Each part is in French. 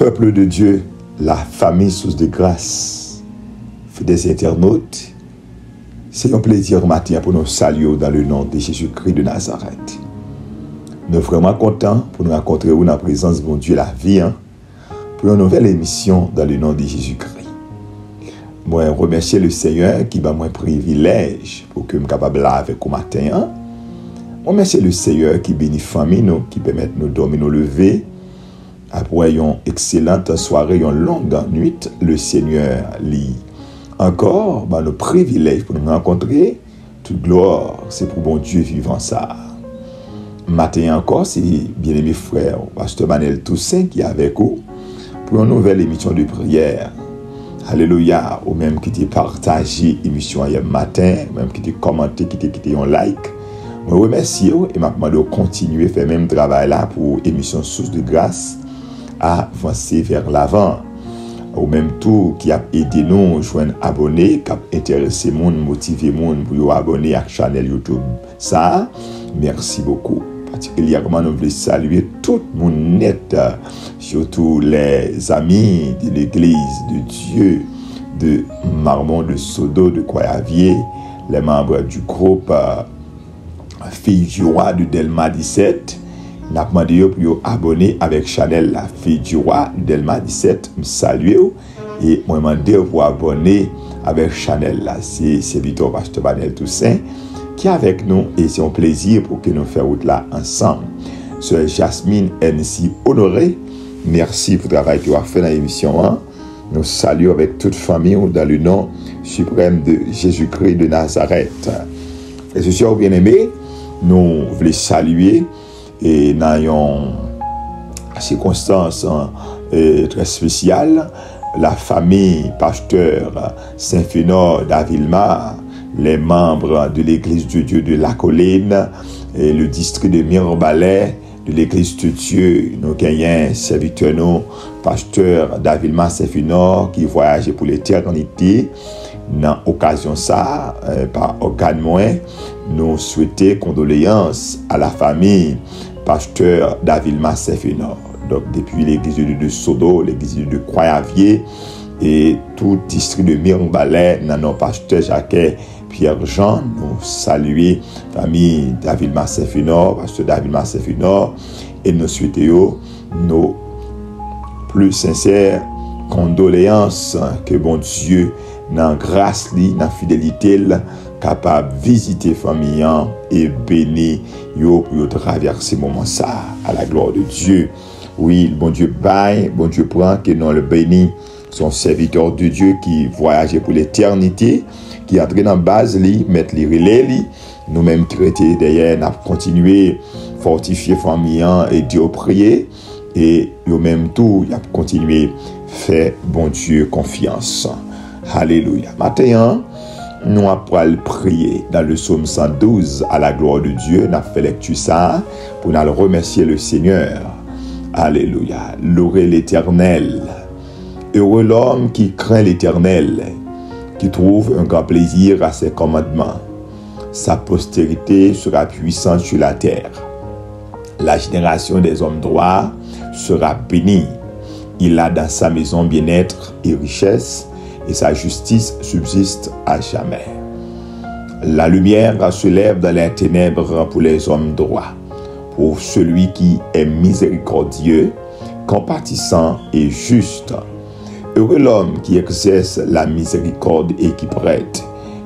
Peuple de Dieu, la famille source de grâce, fidèles internautes, c'est un plaisir matin pour nous saluer dans le nom de Jésus-Christ de Nazareth. Nous sommes vraiment contents pour nous rencontrer dans la présence de mon Dieu la vie, pour une nouvelle émission dans le nom de Jésus-Christ. Moi, je remercie le Seigneur qui m'a un privilège pour que je sois capable de avec au matin. Je remercie le Seigneur qui bénit la famille, nous, qui permet de nous dormir, nous lever. Après une excellente soirée, une longue nuit, le Seigneur lit encore nos privilèges pour nous rencontrer. Toute gloire, c'est pour bon Dieu vivant ça. Matin encore, c'est bien-aimé frère, Pasteur Manel Toussaint qui est avec vous pour une nouvelle émission de prière. Alléluia, ou même qui t'a partagé l'émission hier matin, même qui t'a commenté, qui t'a un like. Je vous remercie et je demande de continuer à faire le même travail là pour l'émission Source de Grâce à avancer vers l'avant. Ou même tout qui a aidé nous à joindre abonnés, qui a intéressé les gens, motivé les gens pour abonner à la chaîne YouTube. Ça, merci beaucoup. Particulièrement, nous voulons saluer tout le monde net, surtout les amis de l'église de Dieu, de Marmont, de Sodo, de Croyavier, les membres du groupe Fille du Roi de Delma 17. Nous avons demandé pour abonner avec Chanel, la Fille du Roi de Delma 17. Je salue et je demandé pour abonner avec Chanel. C'est Victor Pasteur Manel Toussaint qui est avec nous et c'est un plaisir pour que nous fassions route là ensemble. Sœur Jasmine N.C. Honoré, merci pour le travail que vous avez fait dans l'émission. Nous saluons avec toute famille dans le nom suprême de Jésus-Christ de Nazareth. Et ce soir, bien-aimés, nous voulons saluer et dans une circonstance très spéciale, la famille pasteur Saint-Fénor d'Avilma, les membres de l'église de Dieu de la Colline et le district de Mirbalais de l'église de Dieu. Nous gagnons serviteur nous, pasteur d'Avilma Saint-Fénor qui voyageait pour l'éternité. Dans l'occasion ça, par organe moins, nous souhaitons condoléances à la famille pasteur d'Avilma Saint-Fénor. Donc depuis l'église de Sodo, l'église de Croyavier et tout district de Mirbalais, notre pasteur Jacques Pierre-Jean, nous saluons la famille d'Avilma Saint-Fénor, pasteur d'Avilma Saint-Fénor, et nous souhaitons nos plus sincères condoléances que bon Dieu, dans grâce, dans fidélité, capable de visiter la famille et bénir pour traverser ce moment ça à la gloire de Dieu. Oui, bon Dieu baille, bon Dieu prend que nous le bénit, son serviteur de Dieu qui voyageait pour l'éternité, qui est entré dans la base, mettre les relais, nous-mêmes chrétiens derrière, nous avons continué à fortifier la famille et Dieu prier, et nous-mêmes tout, nous avons continué à faire bon Dieu confiance. Alléluia. Maintenant, nous allons prier dans le psaume 112 à la gloire de Dieu. Nous avons fait lecture ça pour nous remercier le Seigneur. Alléluia. Louez l'Éternel. Heureux l'homme qui craint l'Éternel, qui trouve un grand plaisir à ses commandements. Sa postérité sera puissante sur la terre. La génération des hommes droits sera bénie. Il a dans sa maison bien-être et richesse, et sa justice subsiste à jamais. La lumière se lève dans les ténèbres pour les hommes droits, pour celui qui est miséricordieux, compatissant et juste. Heureux l'homme qui exerce la miséricorde et qui prête,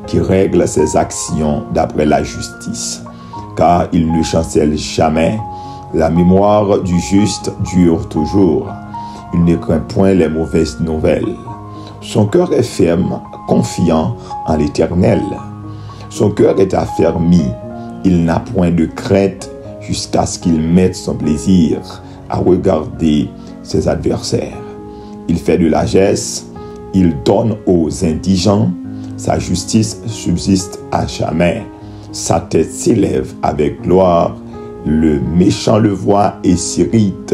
qui règle ses actions d'après la justice, car il ne chancelle jamais. La mémoire du juste dure toujours. Il ne craint point les mauvaises nouvelles. Son cœur est ferme, confiant en l'Éternel. Son cœur est affermi. Il n'a point de crainte jusqu'à ce qu'il mette son plaisir à regarder ses adversaires. Il fait de largesse, il donne aux indigents, sa justice subsiste à jamais. Sa tête s'élève avec gloire, le méchant le voit et s'irrite.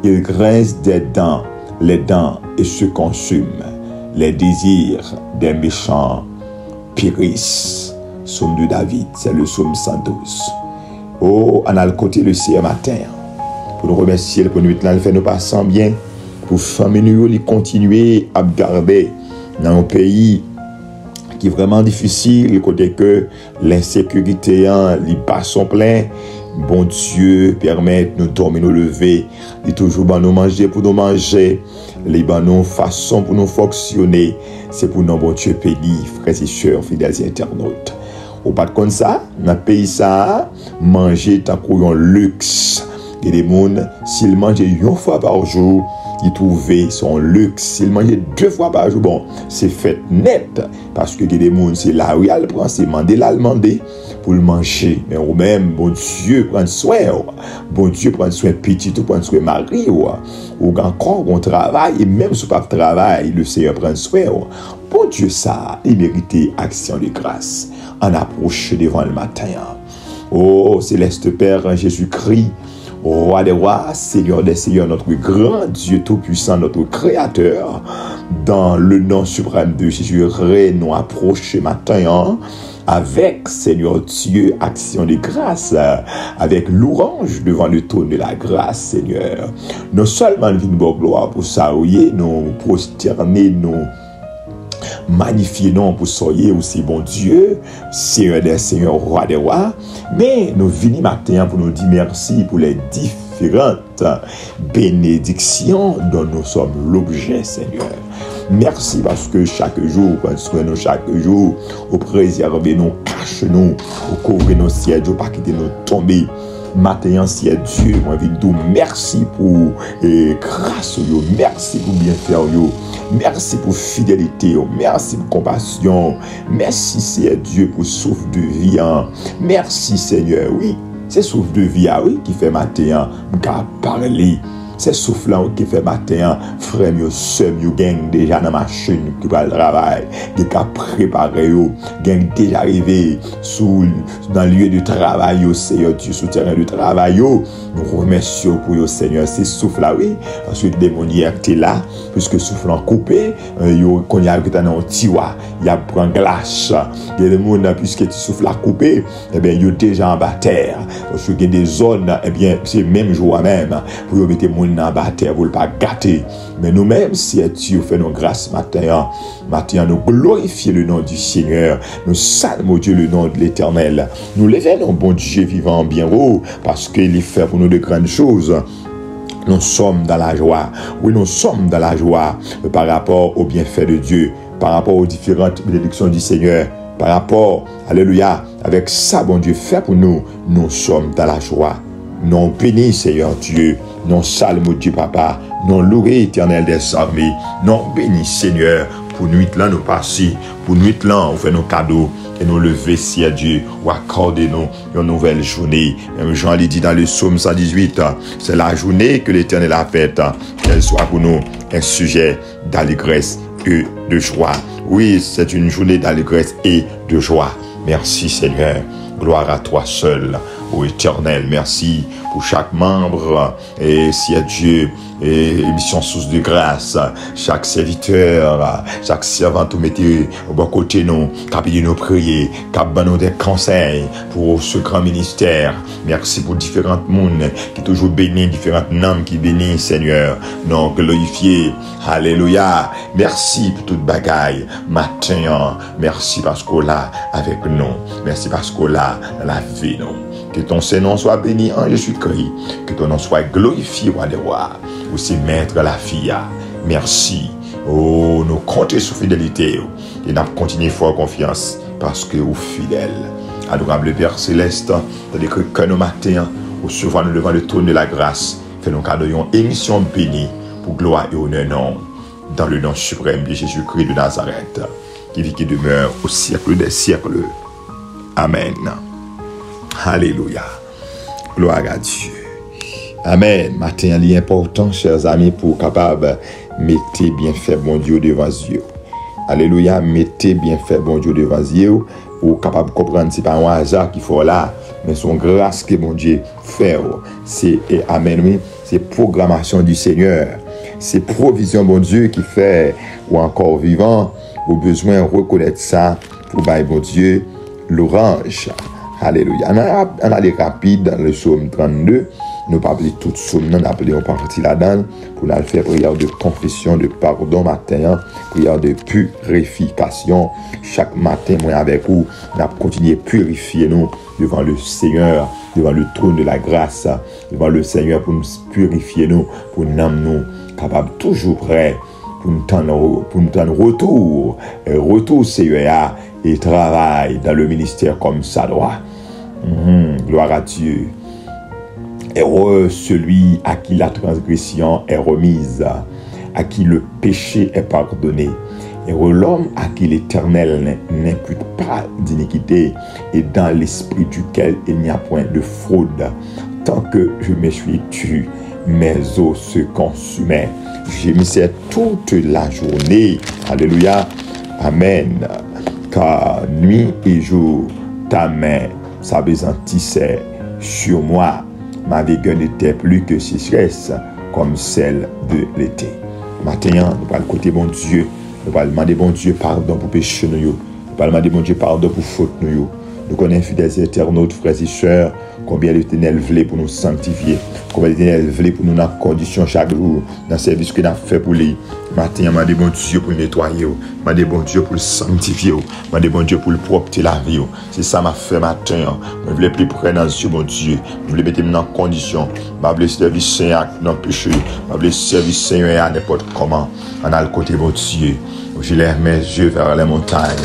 Il grince des dents, les dents et se consume. Les désirs des méchants périssent. Psaume de David, c'est le psaume 112. Oh, on a le côté le ciel matin. Pour nous remercier pour nous là, fait nous passant bien. pour famille nous continuer à garder dans un pays qui est vraiment difficile, côté que l'insécurité, les bas sont pleins. Bon Dieu, permet nous dormir, nous lever, et toujours nous manger pour nous manger, les bonnes façons pour nous fonctionner. C'est pour nous, bon Dieu, béni, frères et sœurs, fidèles internautes. Au pas de comme ça, dans le pays, ça, manger tant qu'on luxe. Il y a des gens, s'ils mangent une fois par jour, ils trouvent son luxe. S'ils mangent 2 fois par jour, bon, c'est fait net. Parce que il y a des gens, c'est là où il prend, c'est Mandela le demander pour le manger. Mais ou même, bon Dieu prend soin. Bon Dieu prend soin petit, ou prend soin mari. Ou encore, on travaille, et même si on pas travail, le Seigneur prend soin. Bon Dieu, ça, il mérite action de grâce. En approche devant le matin. Oh, céleste Père, Jésus-Christ, Roi des rois, Seigneur des seigneurs, notre grand Dieu tout-puissant, notre Créateur, dans le nom suprême de Jésus, nous approche ce matin avec, Seigneur Dieu, action de grâce, avec louange devant le trône de la grâce, Seigneur. Non seulement nous gloire pour ça, nous prosterner, nous magnifier non pour soyez aussi bon Dieu, Seigneur des seigneurs, Roi des rois, mais nous venons matin pour nous dire merci pour les différentes bénédictions dont nous sommes l'objet, Seigneur. Merci parce que chaque jour, nous chaque jour, au préserver nous, cache nous, au couvrir nos sièges, au pas quitter nous tomber. Matin, c'est Dieu, moi, je vous merci pour grâce, merci pour bienfait, merci pour fidélité, merci pour compassion, merci, c'est Dieu, pour souffle de vie, merci, Seigneur, oui, c'est souffle de vie, oui, qui fait matin, qu'à parler. C'est souffle qui fait matin, frère, soeur, gang déjà dans ma machine qui va le travail, qui a préparé, gang déjà arrivé dans le lieu de travail, Seigneur Dieu, sur le terrain de travail, nous remercions pour le Seigneur, c'est souffle là, oui, parce que le démoniaque est là, puisque souffle en coupé, quand il y a un tiwa, il y a un glace, il y a des gens, puisque tu souffles à couper, eh bien, il y a déjà en bataille, parce qu'il y a des zones, eh bien, c'est même jour même, pour y mettre mon dans la terre pour ne pas gâter. Mais nous-mêmes, si Dieu fait nos grâces matin, nous glorifions le nom du Seigneur, nous saluons Dieu le nom de l'Éternel. Nous levons bon Dieu vivant bien haut, parce qu'il fait pour nous de grandes choses. Nous sommes dans la joie. Oui, nous sommes dans la joie par rapport aux bienfaits de Dieu, par rapport aux différentes bénédictions du Seigneur, par rapport, alléluia, avec ça, bon Dieu fait pour nous, nous sommes dans la joie. Non béni, Seigneur Dieu, non salme Dieu Papa, non loué éternel des armées, non béni, Seigneur, pour nuit là nous passer, pour nuit là on fait nos cadeaux, et nous lever, si à Dieu, ou accorder nous une nouvelle journée. Même Jean l'a dit dans le psaume 118, c'est la journée que l'Éternel a faite, qu'elle soit pour nous un sujet d'allégresse et de joie. Oui, c'est une journée d'allégresse et de joie. Merci Seigneur, gloire à toi seul. Ô Éternel, merci pour chaque membre, et si à Dieu, et émission source de grâce, chaque serviteur, chaque servante, mettez au bon côté nous, qui nous prier, qui nous des conseils pour ce grand ministère. Merci pour différentes mondes qui toujours bénissent, différentes noms qui bénissent, Seigneur. Non, glorifié. Alléluia. Merci pour toute bagaille. Matin, merci parce qu'on l'a avec nous. Merci parce qu'on l'a dans la vie, nous. Que ton Seigneur soit béni en Jésus-Christ. Que ton nom soit glorifié, roi des rois. Aussi maître la fille. Merci. Oh, nous comptons sur fidélité. Et nous continuons fort confiance parce que vous fidèle. Adorable Père Céleste, tandis que nos matins, au souvent nous devant le trône de la grâce, fait nous cadeau une émission bénie pour gloire et honneur non, dans le nom suprême de Jésus-Christ de Nazareth, qui vit qui demeure au siècle des siècles. Amen. Alléluia. Gloire à Dieu. Amen. Matin, il est important, chers amis, pour capable mettez bien fait bon Dieu devant Dieu. Alléluia. Mettez bien fait bon Dieu devant Dieu. Pour capable de comprendre, ce n'est pas un hasard qu'il faut là, mais son grâce que mon Dieu fait. C'est, amen, oui, c'est programmation du Seigneur. C'est provision, bon Dieu, qui fait, ou encore vivant, au besoin de reconnaître ça, pour bailler, bon Dieu, l'orange. Alléluia. On a les rapides dans le psaume 32. nous pas appeler toute somme, nous appeler en partie là-dedans pour nous faire prière de confession, de pardon matin, prière de purification. Chaque matin, moi avec vous, nous continuer à purifier nous devant le Seigneur, devant le trône de la grâce, devant le Seigneur pour nous purifier nous, pour nous capables toujours prêts pour nous tendre retour Seigneur et travail dans le ministère comme ça doit. Gloire à Dieu. Heureux celui à qui la transgression est remise, à qui le péché est pardonné. Heureux l'homme à qui l'Éternel n'impute pas d'iniquité et dans l'esprit duquel il n'y a point de fraude. Tant que je me suis tué, mes os se consumaient. Gémissais toute la journée. Alléluia. Amen. Car nuit et jour, ta main s'appesantissait sur moi. Ma vigueur n'était plus que sécheresse comme celle de l'été. Maintenant, nous allons côté bon Dieu. Nous allons demander bon Dieu pardon pour péché nous. Nous allons demander bon Dieu pardon pour faute nous. Nous connaissons fidèles internautes, frères et sœurs, combien l'Éternel voulait pour nous sanctifier, combien l'Éternel voulait pour nous dans condition chaque jour, dans le service que nous avons fait pour lui. Matin, je demande bon Dieu pour le nettoyer, je demande bon Dieu pour le sanctifier, je demande bon Dieu pour le propter la vie. C'est ça m'a fait matin. Je voulais plus près dans Dieu, bon Dieu. Je voulais mettre dans condition. Je voulais servir Seigneur dans le péché. Je voulais servir Seigneur à n'importe comment. On a le côté bon Dieu. Je lève mes yeux vers les montagnes.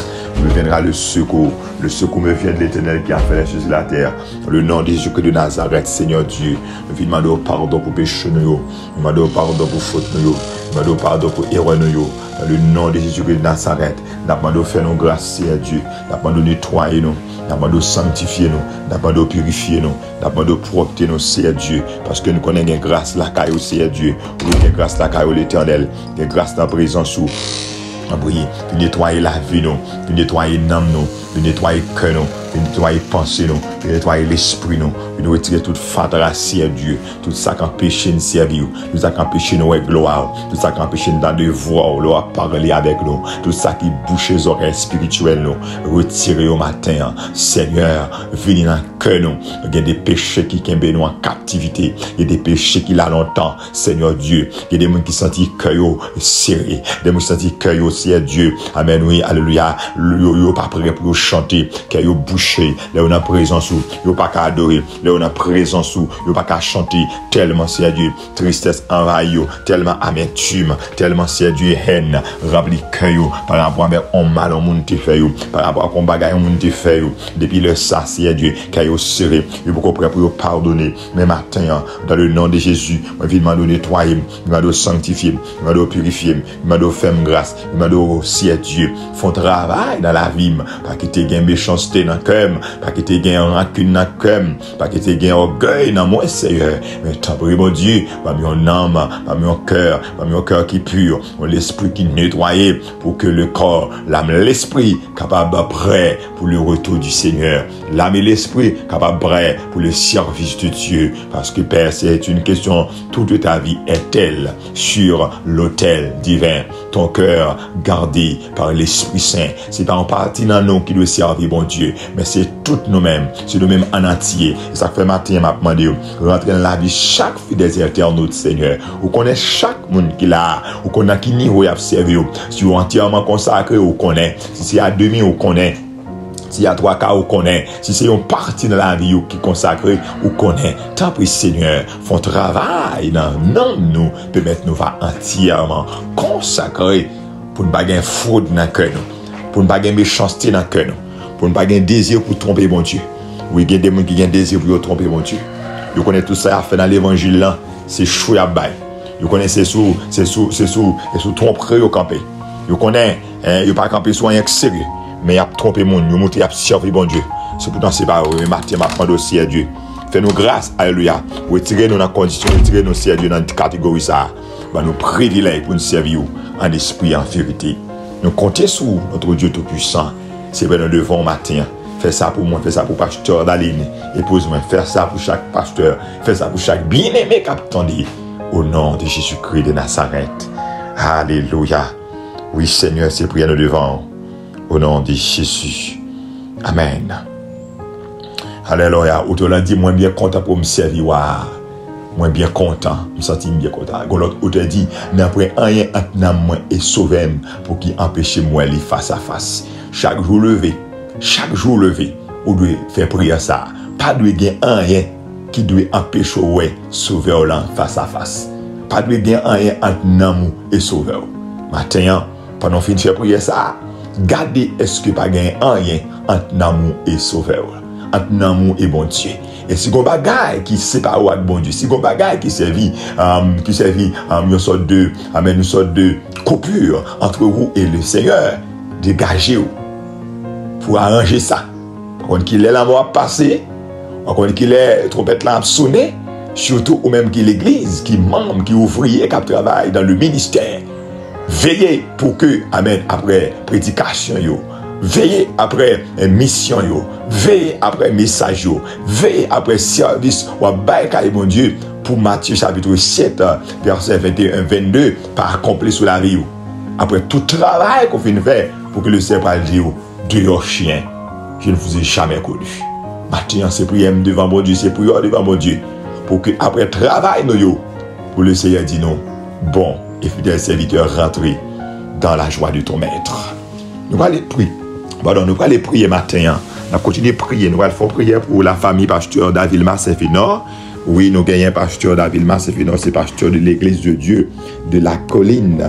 Me viendra le secours. Le secours me vient de l'Éternel qui a fait les choses de la terre. Dans le nom de Jésus de Nazareth, Seigneur Dieu, je demande pardon pour péché nous. Je demande pardon pour faute nous. Je demande pardon pour erreur nous. Dans le nom de Jésus de Nazareth, je demande faire nos grâces, Seigneur Dieu. Je demande nettoyer nous. Je demande sanctifier nous. Je demande purifier nous. Je demande propter nous, Seigneur Dieu. Parce que nous connaissons une grâce la caille au Seigneur Dieu. Nous avons une grâce la caille au l'Éternel. Une grâce dans la présence où. Puis nettoyer la vie, nous, puis nettoyer l'âme, nous, puis nettoyer le cœur, nous, puis nettoyer la pensée, nous, puis nettoyer l'esprit, nous, puis nous retirer toute fatras, Seigneur Dieu, tout ça qui empêche de servir, tout ça qui empêche de nous avec gloire, tout ça qui empêche de nous voir, de parler avec nous, tout ça qui bouche les oreilles spirituelles, nous, retirer au matin, Seigneur, venir dans le cœur, nous, il y a des péchés qui tombent nous en captivité, il y a des péchés qui là longtemps, Seigneur Dieu, il y a des gens qui sentent le cœur serré, des gens qui sentent le cœur Seigneur Dieu, amen, oui, alléluia, yo pas prêt pour chanter, que yo bouché, là on a présence ou, yo pas qu'à adorer, là on a présence ou, yo pas qu'à chanter, tellement Seigneur Dieu, tristesse envahit, tellement amertume, tellement Seigneur Dieu, haine, rempli cœur, par rapport à un mal au monde te fait, par rapport à un bagage au monde te fait, depuis le ça, Seigneur Dieu, que yo serré, yo beaucoup prêt pour pardonner, mais matin, dans le nom de Jésus, je vais demander nettoyer, je vais demander sanctifier, je vais demander purifier, je vais demander faire grâce, si Dieu font travail dans la vie, pas que tu aies méchanceté dans le cœur, pas que tu aies rancune dans le cœur, pas que tu aies orgueil dans moi, Seigneur. Mais t'as pris, mon Dieu, pas mis en âme, pas mis en cœur, pas mis en cœur qui est pur, l'esprit qui est nettoyé pour que le corps, l'âme et l'esprit capable prêt pour le retour du Seigneur. L'âme et l'esprit capable prêt pour le service de Dieu. Parce que Père, c'est une question, toute ta vie est-elle sur l'autel divin? Ton cœur gardé par l'Esprit Saint. C'est pas en partie dans nous qui doit servir, bon Dieu, mais c'est tout nous-mêmes, c'est nous-mêmes en entier. Et ça fait matin, m'a demandé, rentrer dans la vie chaque fidèle internaute, Seigneur. Ou connaît chaque monde qui l'a, ou connaît qui niveau y a servi, si vous entièrement consacré, ou connaît, si c'est à demi, ou connaît. S'il y a 3 cas, on connaît. Si c'est une partie de la vie qui est consacrée, on connaît. Tant pis, Seigneur, font travail dans nous, permettre nous va entièrement consacrer pour ne pas avoir fraude dans le cœur, pour ne pas avoir méchanceté dans le cœur, pour ne pas avoir désir pour tromper mon Dieu. Oui, il y a des gens qui ont désir pour tromper mon Dieu. Vous connaissez tout ça à faire dans l'évangile là, c'est chou à bail. Vous connaissez c'est sous tromperie au campé. Vous connaissez, il pas camper sur rien sérieux. Mais il a trompé mon Dieu, il a servi bon Dieu. C'est pourtant c'est pas vrai, Matin m'a prendre aussi à Dieu. Fais-nous grâce, alléluia. Retirez-nous dans la condition, retirez-nous à Dieu dans cette catégorie ça. Nous privilèges pour nous servir en esprit, en vérité. Nous comptons sur notre Dieu Tout-Puissant. C'est vrai, nous devons matin. Fais ça pour moi, fais ça pour pasteur Daline. Épouse-moi, fais ça pour chaque pasteur. Fais ça pour chaque bien-aimé qui attendait. Au nom de Jésus-Christ de Nazareth. Alléluia. Oui, Seigneur, c'est prière nous devant. Au nom de Jésus. Amen. Alléluia. Autant dit, moi bien content pour me servir. moi bien content, me senti bien content. L'autre auteur dit, n'après rien entre moi et sauver pour qui empêcher moi les face à face. Chaque jour levé, on doit faire prière ça. Pas de rien qui doit empêcher ouais sauver face à face. Pas de rien entre nous et sauver. Maintenant, pendant fin de faire prière ça, gardez est-ce que pas rien entre nous et sauver. Entre nous et bon Dieu. Et si vous avez des bagages qui séparent de bon Dieu, si vous avez des bagages qui servent une sorte de coupure entre vous et le Seigneur, dégagez-vous pour arranger ça. Par contre, qu'il est la mort passée, par contre, qu'il est trompette là sonné, surtout ou même qu'il l'église, qui membre, qui ouvrier, qui travaille dans le ministère. Veillez pour que, amen, après prédication, veillez après mission, veillez après message, veillez après service, ou baïkaï, mon Dieu, pour Matthieu chapitre 7, verset 21-22, par accompli sur la vie. Après tout travail qu'on finit faire, pour que le Seigneur dise, dehors chien, je ne vous ai jamais connu. Maintenant, c'est prière devant mon Dieu, c'est prière devant mon Dieu, pour que après travail, pour le Seigneur dit non, bon et fidèle serviteur, rentrez dans la joie de ton maître. Nous allons prier. Nous allons aller prier matin. Nous continuons de prier. Nous allons faire prière pour la famille pasteur David Masséfinor. Oui, nous gagnons pasteur David Masséfinor, c'est pasteur de l'église de Dieu de la colline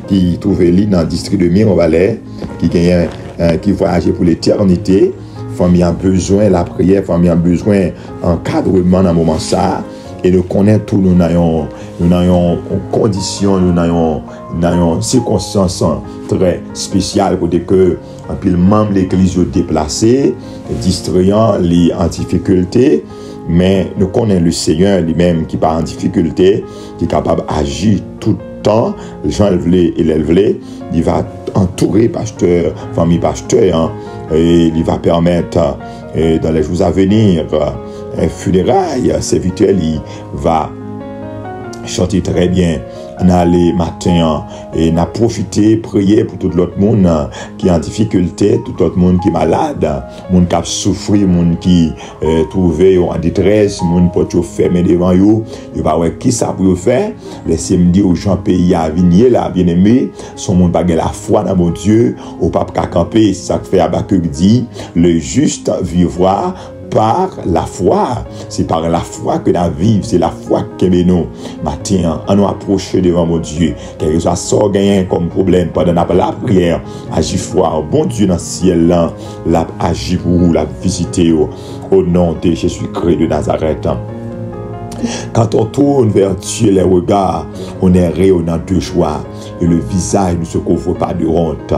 qui trouve dans le district de Mirebalais, qui voyage pour l'éternité. Famille a besoin de la prière, famille a besoin d'encadrement dans ce moment ça. Et nous connaissons tout, nous avons conditions, nous avons circonstances très spéciales pour que un pile membre de l'église est déplacé, distrayant, les en difficulté, mais nous connaissons le Seigneur lui-même qui n'est pas en difficulté, qui est capable d'agir tout le temps, les gens et l'élève, il va entourer pasteur, famille pasteur, et il va permettre dans les jours à venir, funérailles, serviteur, il va chanter très bien. On a les matins et on a profité, prier pour tout l'autre monde qui est en difficulté, tout l'autre monde qui est malade, monde qui a souffert, monde qui trouvé en détresse, monde qui fermé devant eux. Il va voir qui ça pour faire. Laissez-moi dire aux gens pays à venir là, bien aimé, son monde pas la foi dans mon Dieu, au pape qu'à camper, ça fait Habakkuk dit, le juste vivra par la foi. C'est par la foi que nous vivons. C'est la foi que nous matin, on nous approche devant mon Dieu. Quel que soit ce gagné comme problème pendant la prière, agis foi. Bon Dieu dans le ciel, là, agis pour vous, la visiter au nom de Jésus-Christ de Nazareth. Quand on tourne vers Dieu les regards, on est rayonnant de joie et le visage ne se couvre pas de honte.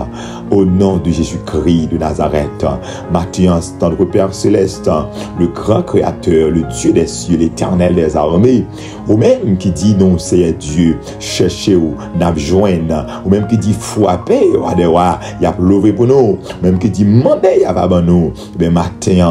Au nom de Jésus-Christ de Nazareth, Matthieu, notre Père Céleste, le grand Créateur, le Dieu des cieux, l'Éternel des armées, ou même qui dit non, c'est Dieu, cherchez-vous, n'abjoignez, ou même qui dit frappez, il y a levé pour nous, ou même qui dit mandez, il y a nous, ben Matthieu,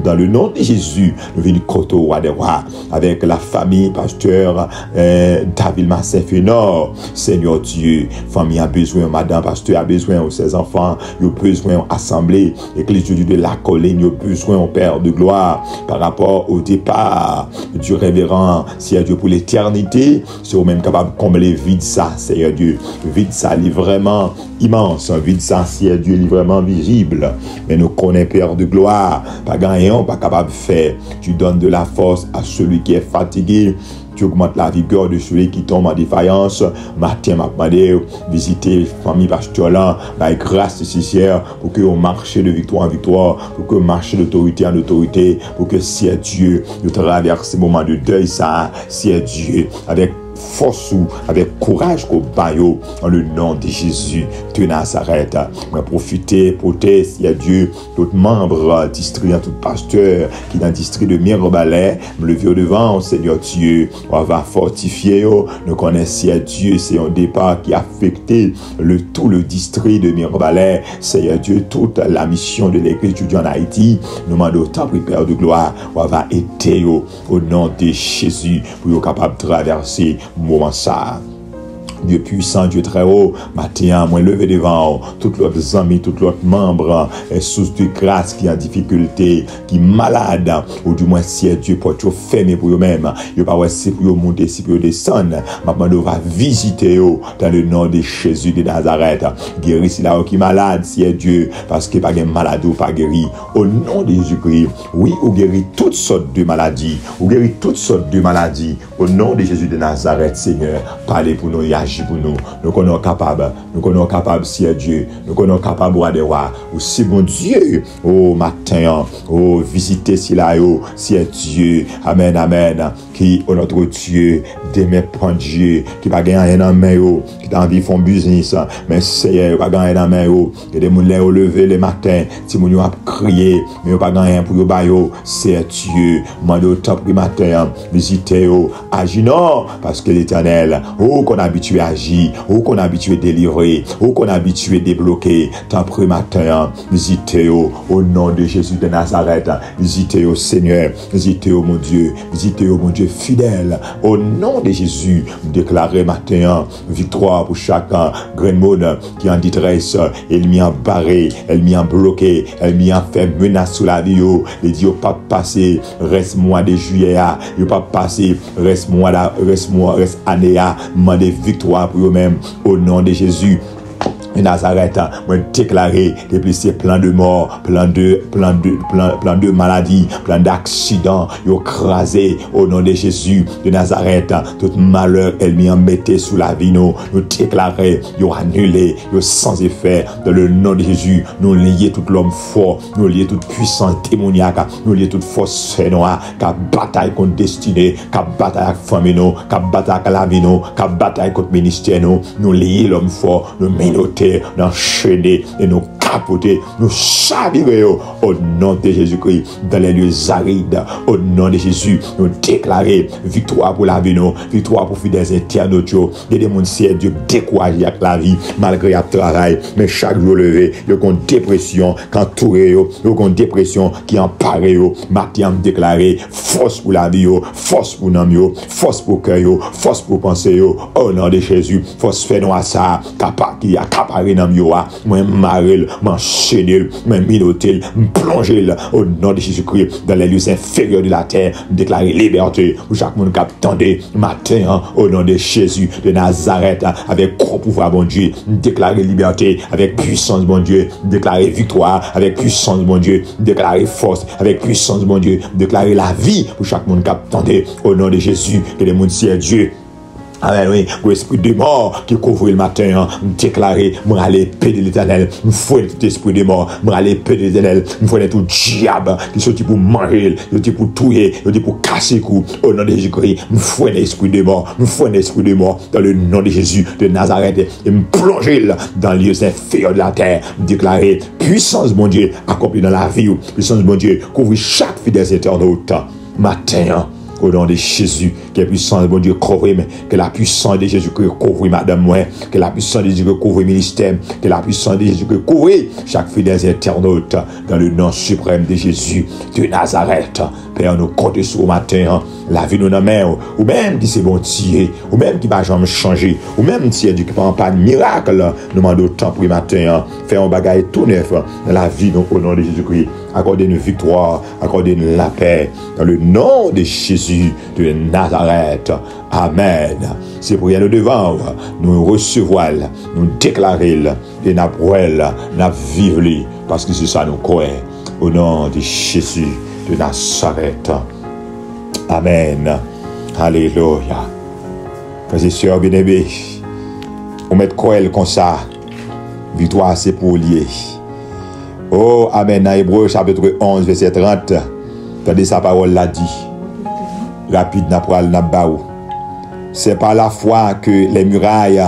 dans le nom de Jésus, nous venons koto avec la famille pasteur David Masséfinor. Seigneur Dieu, famille a besoin, madame pasteur a besoin de ses enfants, il a besoin d'assemblée, église de la colline, il a besoin au Père de gloire par rapport au départ du révérend Seigneur Dieu pour l'éternité. C'est au même capable de combler vide ça, Seigneur Dieu. Vide ça, il est vraiment immense, vide ça, Seigneur Dieu, il est vraiment visible. Mais nous connaissons Père de gloire, pas gagnant, pas capable de faire. Tu donnes de la force à celui qui est fatigué. Tu augmentes la vigueur de celui qui tombe en défaillance. Matin, m'a demandé visiter famille pasteur là, avec grâce sincère pour que on marche de victoire en victoire, pour que marche d'autorité en autorité, pour que si Dieu nous traverse ces moments de deuil ça, si Dieu avec force ou avec courage qu'au baillot en le nom de Jésus de Nazareth. Mais profiter, protéger, s'il y a Dieu, d'autres membres, district, tout pasteur qui est dans le district de Mirebalais, me lever au devant, Seigneur Dieu, on va fortifier, nous connaissons Dieu, c'est un départ qui a affecté tout le district de Mirebalais, Seigneur Dieu, toute la mission de l'église de Dieu en Haïti, nous demandons autant pour Père de gloire, on va aider au nom de Jésus, pour être capable de traverser moment ça. Dieu puissant, Dieu très haut, matin, moi levé devant tous leurs amis, tous leurs membres, et source de grâce qui en difficulté, qui malade, ou du moins si Dieu porte fermé pour eux-mêmes, il pas si pour monter, si pour descendre, maintenant va visiter eux dans le nom de Jésus de Nazareth, guéris si là qui malade, si Dieu, parce que pas de malade ou pas guéri, au nom de Jésus-Christ, oui, ou guéris toutes sortes de maladies, ou guéris toutes sortes de maladies, au nom de Jésus de Nazareth, Seigneur, parlez pour nous et agis pour nous. Nous connaissons capables, si Dieu, nous connaissons capables, roi des rois, aussi bon Dieu, oh matin, oh visitez si là, oh, si Dieu, amen, amen, qui, oh notre Dieu, demeure prend Dieu, qui va gagner rien en main, qui t'a envie de faire business, mais Seigneur, va gagner rien en main, que des gens au lever le matin, si moun yo a crié, mais pas gagner rien pour yo ba yo, c'est Dieu, mande au temps pour matin, visitez yo, agis non, parce que l'Éternel, oh qu'on a habitué à agir, oh qu'on a habitué à délivrer, oh qu'on a habitué à débloquer, tant pour matin, visitez yo, au nom de Jésus de Nazareth, visitez yo Seigneur, visitez yo mon Dieu fidèle, au nom de Jésus, déclarez matin, victoire pour chacun, grand monde qui en détresse, elle m'y a barré, elle m'y a bloqué, elle m'y a fait menace sur la vie, il dit, pas passer, reste mois de juillet, il pas passer, reste année, demande victoire pour eux-mêmes, au nom de Jésus. Nazareth, moi déclaré depuis ces plans de mort, plan de maladie, plan d'accident, yo crasé au nom de Jésus de Nazareth, tout malheur, elle m'y en mettait sous la vie, nous déclaré, yo annulé, yo sans effet, dans le nom de Jésus, nous lier tout l'homme fort, nous lier toute puissance démoniaque, nous lier toute force noire, qui bataille contre destinée, qui bataille avec famille, qui bataille avec la vie, qui bataille contre ministère, nous lier l'homme fort, nous menoter, nous enchaîner et nous capoter, nous chavirer au nom de Jésus-Christ dans les lieux arides, au nom de Jésus, nous déclarer victoire pour la vie, victoire pour fidèles internautes. Il y a des gens qui Dieu découragé avec la vie, malgré le travail, mais chaque jour levé, il y a une dépression qui entoure, il y a une dépression qui empare, matin déclaré force pour la vie, force pour l'âme, force pour le cœur, force pour penser, au nom de Jésus, force fait nous à ça, qui a accaparé dans moi, moi marel, m'enchaîner, m'minoter, m'plonger au nom de Jésus-Christ dans les lieux inférieurs de la terre, déclarer liberté pour chaque monde qui attendait matin au nom de Jésus de Nazareth avec gros pouvoir bon Dieu, déclarer liberté avec puissance bon Dieu, déclarer victoire avec puissance bon Dieu, déclarer force avec puissance bon Dieu, déclarer la vie pour chaque monde qui attendait au nom de Jésus que les mondes c'est Dieu. Amen, oui, l'esprit de mort qui couvre le matin, déclaré, moi aller paix de l'Éternel, me fouet tout esprit de mort, moi aller paix de l'Éternel, me fouet tout diable qui sorti pour manger, sorti pour tuer, sorti pour casser le cou, au nom de Jésus-Christ, me fouet l'esprit de mort, me fouet l'esprit de mort, dans le nom de Jésus de Nazareth, et me plonger dans les lieux inférieurs de la terre, déclaré, puissance mon Dieu, accomplie dans la vie, puissance mon Dieu, couvre chaque fidèle internaute, matin, au nom de Jésus, que la puissance de mon Dieu couvre, que la puissance de Jésus-Christ couvre madame moi, que la puissance de Jésus-Christ couvre le ministère, que la puissance de Jésus-Christ couvre chaque fidèle internaute, dans le nom suprême de Jésus de Nazareth. Père, nous comptons sur le matin, la vie nous main, ou même qui c'est bon Dieu, ou même qui va jamais changer, ou même si Dieu qui prend pas de miracle, nous demandons autant pour le matin, faire un bagage tout neuf dans la vie, au nom de Jésus-Christ. Accordez-nous victoire, accordez-nous la paix, dans le nom de Jésus de Nazareth. Amen. C'est pour y aller devant, nous recevoir, nous déclarer, et nous vivre, parce que c'est ça nous croyons, au nom de Jésus de Nazareth. Amen. Alléluia. Frères et sœurs bien-aimés, on met quoi comme ça, victoire c'est pour lier. Oh, amen. Dans Hébreux chapitre 11, verset 30, attendez sa parole l'a dit. Rapide n'a pas n'a baou. C'est par la foi que les murailles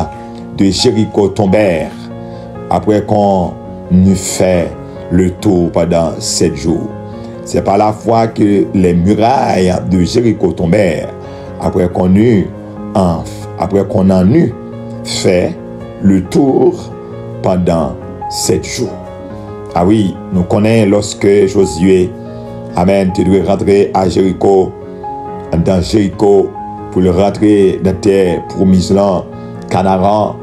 de Jéricho tombèrent après qu'on eut fait le tour pendant 7 jours. C'est par la foi que les murailles de Jéricho tombèrent après qu'on en eut fait le tour pendant 7 jours. Ah oui, nous connaissons lorsque Josué, amen, tu dois rentrer à Jéricho, dans Jéricho, pour le rentrer dans terre promise là, Canaran,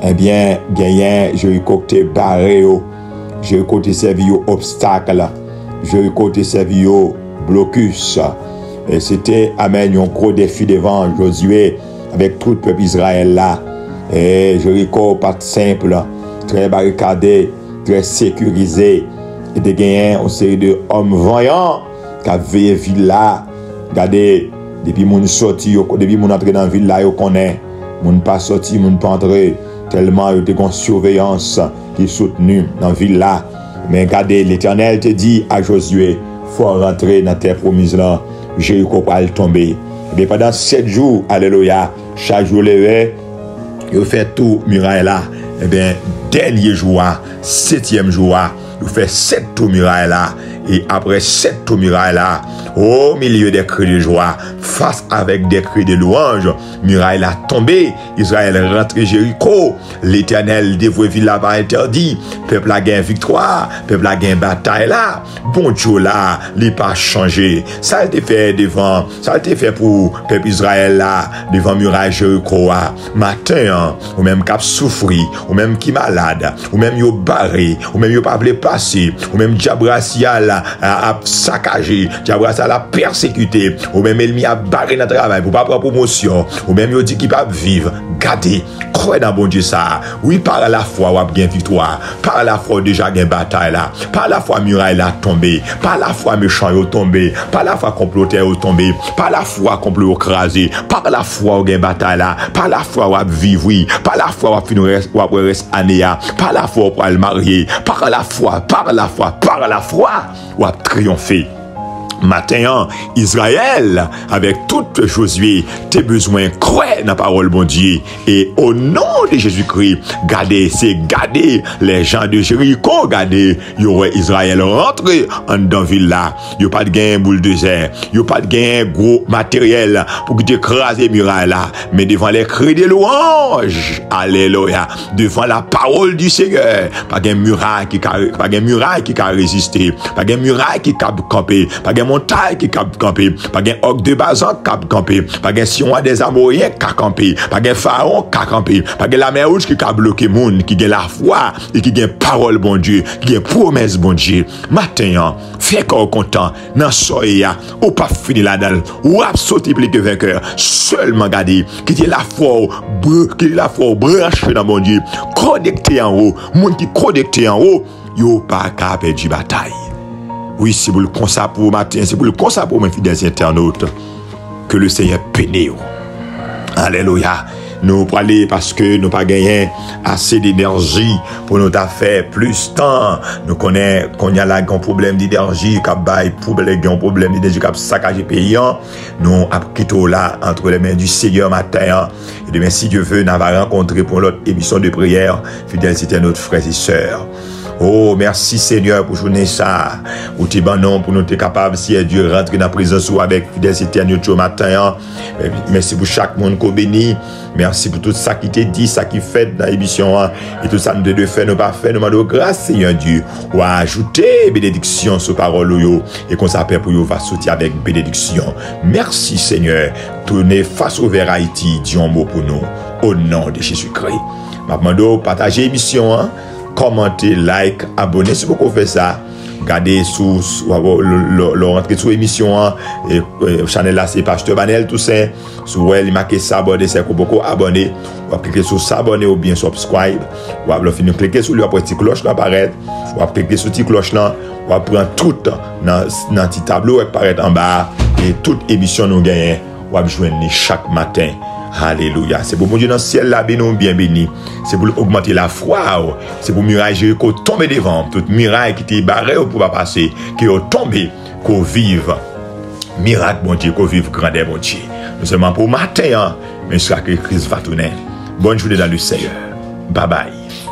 eh bien, gagné, Jéricho te barré, Jéricho te servi au obstacle, Jéricho te servi au blocus. Et c'était, amen, un gros défi devant Josué avec tout le peuple Israël là. Et Jéricho, pas simple, très barricadé, très sécurisé. Et de gagner une série d'hommes voyants qui avaient ville là. Regardez, depuis mon sorti, depuis mon entrée dans la ville là, yo connaît. Mon pas sorti, mon pas entré. Tellement il y a une surveillance qui est soutenue dans la ville là. Mais regardez, l'Éternel te dit à Josué, faut rentrer dans terre promise là. Jéricho va tomber. Et bien pendant 7 jours, alléluia, chaque jour levé, il fait tout muraille là. Et bien, dernier jour, 7e jour, il fait 7 tours muraille là. Et après 7 tours muraille là, au milieu des cris de joie, face avec des cris de louange, muraille a tombé, Israël rentre Jéricho, l'Éternel dévoué ville là-bas interdit, peuple a gagné victoire, peuple a gagné bataille là, bon Dieu là, il pas changé, ça a été fait devant, ça a été fait pour peuple Israël là, devant muraille Jéricho, matin, ou même qui a souffri, ou même qui malade, ou même yo barré, ou même yo pas voulu passer, ou même diabracial a saccagé, diabracial a persécuté, ou même il a barré dans le travail pour pas prendre promotion, ou même il dit qu'il pas vivre, gardez, croyez dans bon Dieu ça, oui par la foi ou a bien victoire, par la foi déjà gain bataille là, par la foi muraille là tombé, par la foi méchant yo tombé, par la foi comploteur yo tombé, par la foi complot écrasé, par la foi ou gain bataille là, par la foi ou a vivre oui, par la foi ou a finir ou a reste année, par la foi pour le marier, par la foi ou a triompher. Matin, Israël, avec tout Josué, tes besoins, croient dans la parole bon Dieu. Et au nom de Jésus-Christ, gardez les gens de Jéricho, gardez, y aurait Israël rentré en dans la ville là. Y a pas de gain boule de zère, y a pas de gain gros matériel pour que tu écrases les murailles là. Mais devant les cris de louange, alléluia, devant la parole du Seigneur, pas de muraille qui a résisté, pas de muraille qui a campé, pas de montagne qui cap camper, pas gain orgue de Bazan cap camper, pas gain Sion des Amoriens qui camper, pas gain Pharaon qui camper, pas gain la mer rouge qui a bloqué monde, qui gain la foi et qui gain parole bon Dieu, qui gain promesse bon Dieu. Matin, fais corps content dans soya, ou pas fini là-dedans, ou a sauté plus que vainqueur, seulement garder qui est la foi branchée dans mon Dieu, connecté en haut, monde qui connecté en haut, yo pas capable de bataille. Oui, c'est pour le constat pour le matin, c'est pour le constat pour mes fidèles internautes que le Seigneur pénètre. Alléluia. Nous pour aller parce que nous pas gagné assez d'énergie pour nous faire plus temps. Nous connaissons qu'on y a là un problème d'énergie, qu'on a un problème d'énergie, qu'on a saccagé payant. Nous avons là entre les mains du Seigneur matin. Et demain, si Dieu veut, nous allons rencontrer pour l'autre émission de prière. Fidèles internautes, frères et sœurs. Oh, merci Seigneur pour journée ça. Ou t'es bon non pour nous être capable, si Dieu rentre dans la présence ou avec fidèles éternels au matin. Merci pour chaque monde qu'on bénit. Merci pour tout ça qui t'est dit, ça qui fait dans l'émission. Et tout ça nous devons faire, nous pas faire. Nous demandons grâce Seigneur Dieu. Ou à ajouter bénédiction sur parole yo. Et qu'on s'appelle pour vous va sortir avec bénédiction. Merci Seigneur. Tournez face au vers Haïti. Dis un mot pour nous. Au nom de Jésus-Christ. Je demande partager l'émission. Commentez, like, abonnez si vous faites ça. Regardez sous rentrer sur l'émission et channel là c'est Pasteur Banel tout ça. Sur il marqué s'abonner, c'est beaucoup abonner. Ou cliquer sur s'abonner ou bien subscribe. Ou alors finir cliquer sur le petit cloche là apparaît. Ou cliquer sur petit cloche là. Ou prendre tout dans petit tableau qui apparaît en bas et toute émission nous gagne. Ou joindre chaque matin. Alléluia. C'est pour mon Dieu dans le ciel là, nous bien béni. C'est pour augmenter la foi. C'est pour muraille Jéricho tomber devant. Toute muraille qui était barrée pour pas passer. Qui est tombé. Qu'on vive. Miracle, bon Dieu. Qu'on vive grandeur, bon Dieu. Nous sommes pour matin. Mais jusqu'à que Christ va tourner. Bonne journée dans le Seigneur. Bye bye.